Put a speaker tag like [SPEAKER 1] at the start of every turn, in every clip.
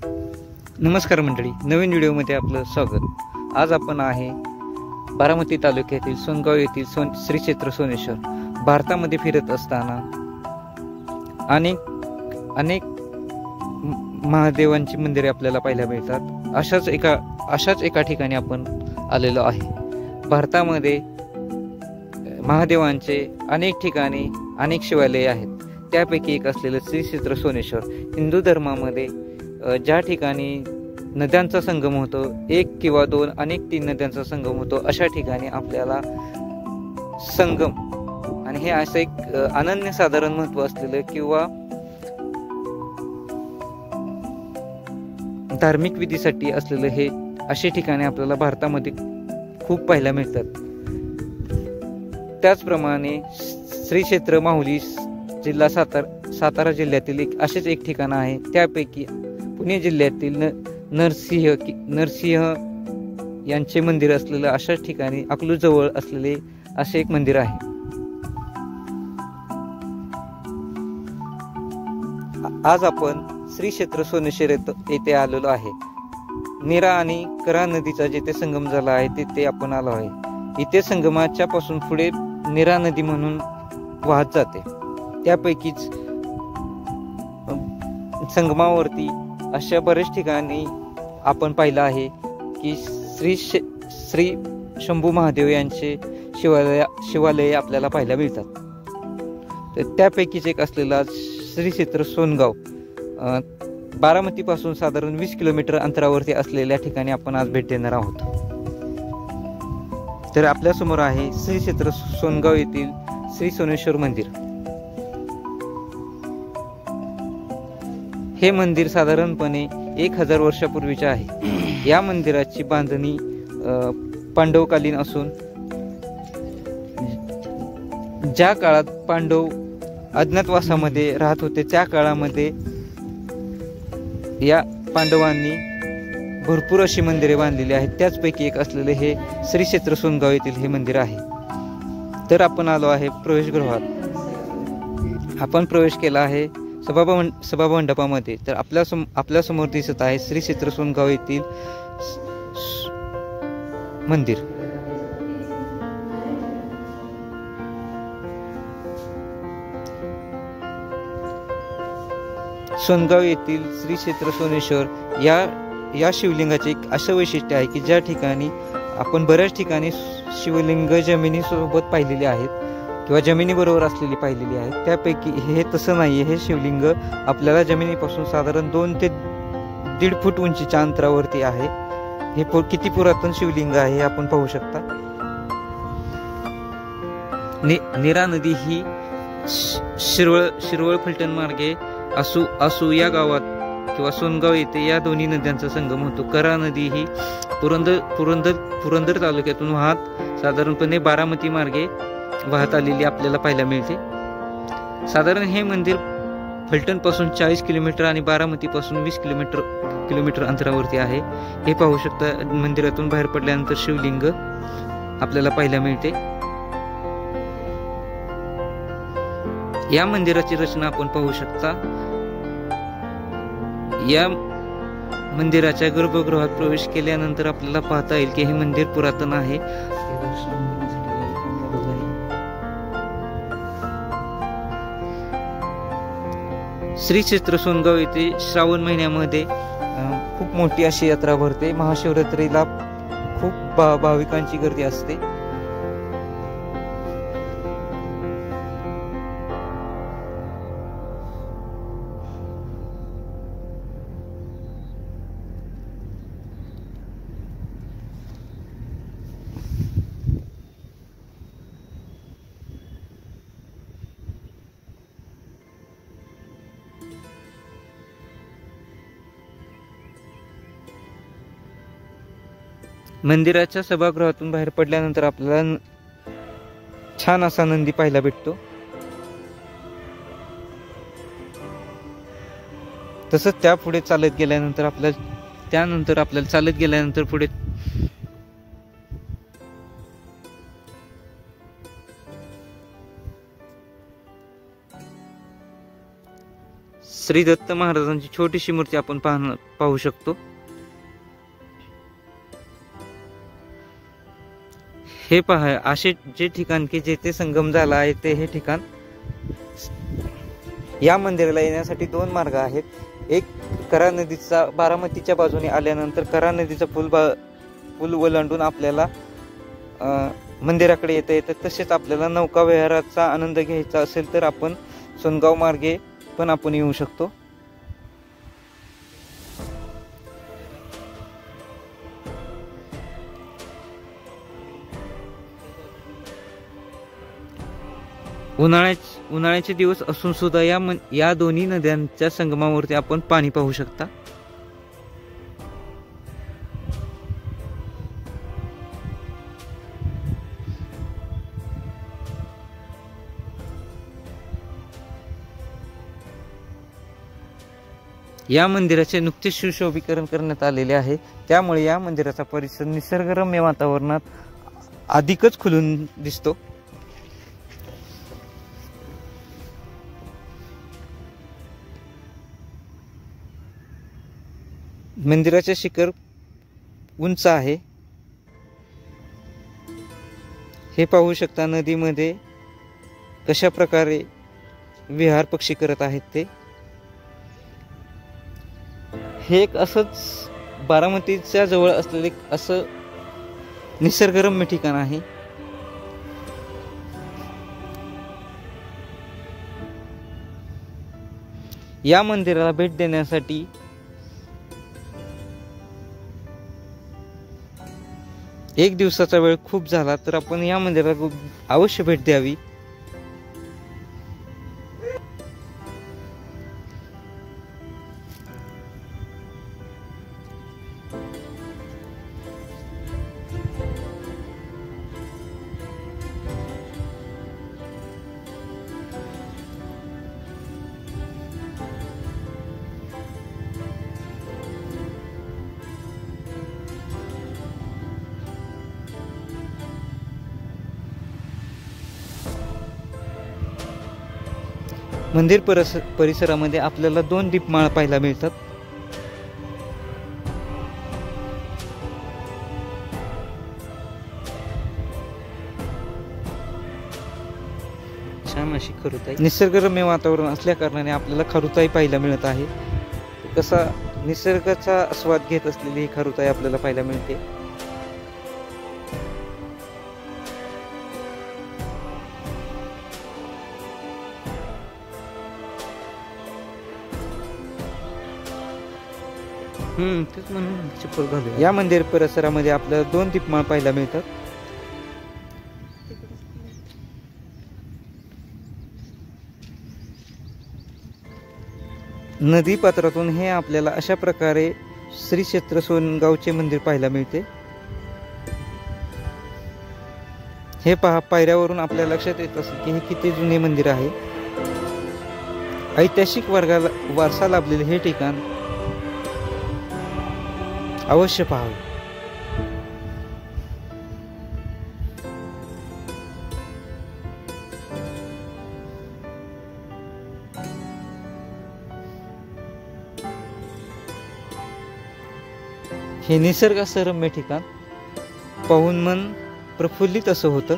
[SPEAKER 1] नमस्कार मंडळी, नवीन व्हिडिओमध्ये आपलं स्वागत। आज आपण आहे बारामती तालुक्यातील सोनगाव येथील श्री क्षेत्र सोनेश्वर। भारतामध्ये फिरत असताना अनेक महादेवांची मंदिरे आपल्याला पाहायला मिळतात। अशाच एका ठिकाणी आपण आलेलो आहे। भारतामध्ये महादेवांचे अनेक ठिकाणी अनेक शिवालये आहेत। त्यापैकी एक असलेलं श्री क्षेत्र सोनेश्वर हिंदू धर्मामध्ये ज्या ठिकाणी नद्यांचा संगम होतो, एक किंवा दोन अनेक 3 नद्यांचा संगम होतो, अशा ठिकाणी आपल्याला संगम आणि हे असं एक अनन्यसाधारण महत्त्व असलेलं किंवा धार्मिक विधीसाठी असलेलं हे असे ठिकाणे आपल्याला भारतामध्ये खूप पाहायला मिळतात। त्याचप्रमाणे श्री क्षेत्र माहुली जिल्हा सातारा जिल्ह्यातील असेच एक ठिकाण आहे। त्यापैकी पुणे जिल्ह्यातील नरसिंह यांचे मंदिर असलेलं अशाच ठिकाणी अकलूज जवळ असलेले असे एक मंदिर आहे। आज आपण श्री क्षेत्र सोनेश्वर येथे आलेलो आहे। नीरा आणि कऱ्हा नदीचा जिथे संगम झाला आहे तिथे आपण आलो आहे। इथे संगमाच्या पासून पुढे नीरा नदी म्हणून वाहत जाते। त्यापैकीच संगमावरती अशा बरेच ठिकाणी आपण पाहिलं आहे की श्री शंभू महादेव यांचे शिवालय आपल्याला पाहायला मिळतात। तर त्यापैकीच एक असलेला श्री क्षेत्र सोनगाव बारामती पासून साधारण 20 किलोमीटर अंतरावरती असलेल्या ठिकाणी आपण आज भेट देणार आहोत। तर आपल्या समोर आहे श्री क्षेत्र सोनगाव येथील श्री सोनेश्वर मंदिर। हे मंदिर साधारणपणे 1000 वर्षापूर्वीचे आहे। या मंदिराची बांधणी पांडवकालीन असून ज्या काळात पांडव अज्ञातवासामध्ये राहत होते त्या काळामध्ये या पांडवांनी भरपूर अशी मंदिरे बांधलेली आहेत। त्याचपैकी एक असलेले हे श्री क्षेत्र सोनगाव येथील हे मंदिर आहे। तर आपण आलो आहे प्रवेशगृहात। आपण प्रवेश केला आहे सभा मंडपामध्ये। तर आपल्या समोर दिसत आहे श्री क्षेत्र सोनगाव येथील मंदिर। सोनगाव येथील श्री क्षेत्र सोनेश्वर या शिवलिंगाचे एक असं वैशिष्ट्य आहे की ज्या ठिकाणी आपण बऱ्याच ठिकाणी शिवलिंग जमिनीसोबत पाहिलेली आहेत किंवा जमिनीबरोबर असलेली पाहिलेली आहेत, त्यापैकी हे तसं नाही। हे शिवलिंग आपल्याला जमिनीपासून साधारण 2 ते 1.5 फूट उंचीच्या अंतरावरती आहे। हे किती पुरातन शिवलिंग आहे हे आपण पाहू शकता। नीरा नदी ही शिरवळ फलटण मार्गे असू या गावात किंवा सोनगाव येथे या दोन्ही नद्यांचा संगम होतो। कऱ्हा नदी ही पुरंदर तालुक्यातून वाहत साधारणपणे बारामती मार्गे वाहत आलेली आपल्याला पाहायला मिळते। साधारण हे मंदिर फलटण पासून 40 किलोमीटर आणि बारामती पासून 20 किलोमीटर अंतरावरती आहे। हे पाहू शकता। मंदिरातून बाहेर पडल्यानंतर शिवलिंग आपल्याला पाहायला मिळते। या मंदिराची रचना आपण पाहू शकता। या मंदिराच्या गर्भगृहात प्रवेश केल्यानंतर आपल्याला पाहता येईल की हे मंदिर पुरातन आहे। श्री क्षेत्र सोनगाव येथे श्रावण महिन्यामध्ये खूप मोठी अशी यात्रा भरते। महाशिवरात्रीला खूप भाविकांची गर्दी असते। मंदिराच्या सभागृहातून बाहेर पडल्यानंतर आपल्याला छान असा नंदी पाहायला भेटतो। तसंच त्यापुढे चालत गेल्यानंतर आपल्याला पुढे श्री दत्त महाराजांची छोटीशी मूर्ती आपण पाहू शकतो। हे पहा, असे जे ठिकाण की जेथे संगम झाला आहे ते हे ठिकाण। या मंदिराला येण्यासाठी 2 मार्ग आहेत। एक करा नदीचा, बारामतीच्या बाजूने आल्यानंतर करा नदीचा पूल ओलांडून आपल्याला मंदिराकडे येता येतं। तसेच आपल्याला नौका विहाराचा आनंद घ्यायचा असेल तर आपण सोनगाव मार्गे पण आपण येऊ शकतो। उन्हाळ्याचे दिवस असून सुद्धा या दोन्ही नद्यांच्या संगमावरती आपण पाणी पाहू शकता। या मंदिराचे नुकतेच सुशोभीकरण करण्यात आलेले आहे, त्यामुळे या मंदिराचा परिसर निसर्गरम्य वातावरणात अधिकच खुलून दिसतो। मंदिराचे शिखर उंच आहे, हे पाहू शकता। नदीमध्ये कशा प्रकारे विहार पक्षी करत आहेत ते। हे एक असंच बारामतीच्या जवळ असलेले असं निसर्गरम्य ठिकाण आहे। या मंदिराला भेट देण्यासाठी एक दिवसाचा वेळ खूप झाला तर आपण या मंदिराला अवश्य भेट द्यावी। मंदिर परिसरामध्ये आपल्याला 2 दीपमाळ पाहायला मिळतात। छान अशी खरुताई, निसर्गरम्य वातावरण असल्या कारणाने आपल्याला खरुताई पाहायला मिळत आहे। कसा निसर्गाचा आस्वाद घेत असलेली ही खरुताई आपल्याला पाहायला मिळते। तेच म्हणून चप्पल घालूया। या मंदिर परिसरामध्ये आपल्याला 2 दीपमाळ पाहायला मिळतात। नदी पात्रातून हे आपल्याला अशा प्रकारे श्री क्षेत्र सोनगावचे मंदिर पाहायला मिळते। हे पहा, पायऱ्यावरून आपल्या लक्षात येत असेल की हे किती जुने मंदिर आहे। ऐतिहासिक वारसा लाभलेले हे ठिकाण अवश्य पाहावे। हे निसर्गरम्य ठिकाण पाहून मन प्रफुल्लित असं होतं।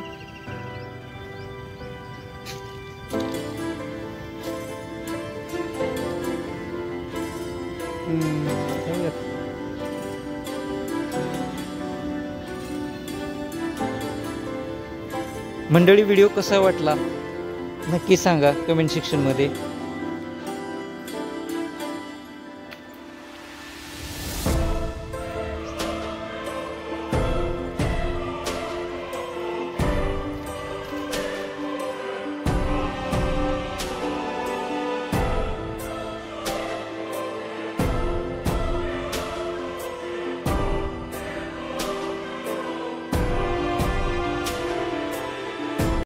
[SPEAKER 1] मंडळी, व्हिडिओ कसा वाटला नक्की सांगा कमेंट सेक्शन मध्ये।